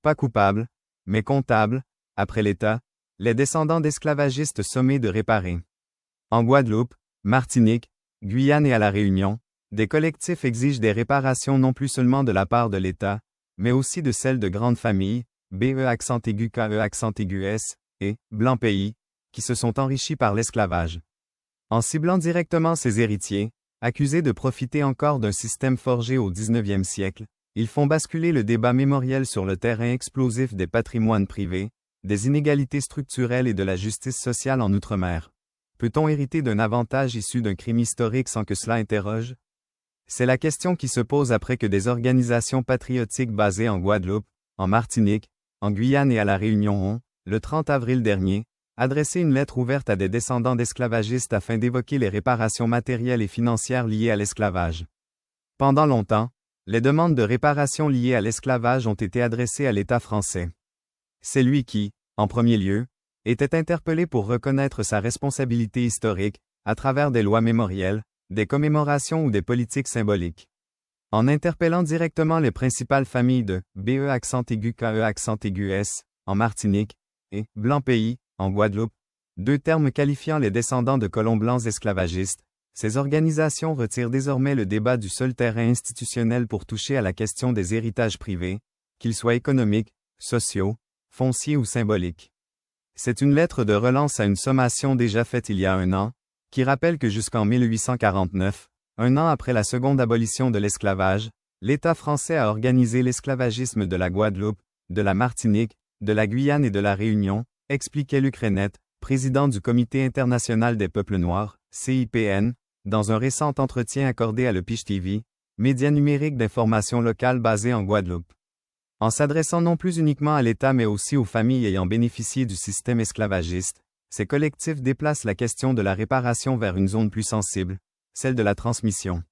Pas coupables, mais comptables, après l'État, les descendants d'esclavagistes sommés de réparer. En Guadeloupe, Martinique, Guyane et à La Réunion, des collectifs exigent des réparations non plus seulement de la part de l'État, mais aussi de celles de grandes familles, BE_KE_S, et Blanc Pays, qui se sont enrichis par l'esclavage. En ciblant directement ces héritiers, accusés de profiter encore d'un système forgé au XIXe siècle, ils font basculer le débat mémoriel sur le terrain explosif des patrimoines privés, des inégalités structurelles et de la justice sociale en Outre-mer. Peut-on hériter d'un avantage issu d'un crime historique sans que cela interroge? C'est la question qui se pose après que des organisations patriotiques basées en Guadeloupe, en Martinique, en Guyane et à La Réunion ont, le 30 avril dernier, adressé une lettre ouverte à des descendants d'esclavagistes afin d'évoquer les réparations matérielles et financières liées à l'esclavage. Pendant longtemps, les demandes de réparation liées à l'esclavage ont été adressées à l'État français. C'est lui qui, en premier lieu, était interpellé pour reconnaître sa responsabilité historique, à travers des lois mémorielles, des commémorations ou des politiques symboliques. En interpellant directement les principales familles de BE_KE_S, en Martinique, et Blanc Pays, en Guadeloupe, deux termes qualifiant les descendants de colons blancs esclavagistes, ces organisations retirent désormais le débat du seul terrain institutionnel pour toucher à la question des héritages privés, qu'ils soient économiques, sociaux, fonciers ou symboliques. C'est une lettre de relance à une sommation déjà faite il y a un an, qui rappelle que jusqu'en 1849, un an après la seconde abolition de l'esclavage, l'État français a organisé l'esclavagisme de la Guadeloupe, de la Martinique, de la Guyane et de la Réunion, expliquait Luc Rennette, président du Comité international des peuples noirs, CIPN, dans un récent entretien accordé à Le Piche TV, média numérique d'information locale basé en Guadeloupe. En s'adressant non plus uniquement à l'État mais aussi aux familles ayant bénéficié du système esclavagiste, ces collectifs déplacent la question de la réparation vers une zone plus sensible, celle de la transmission.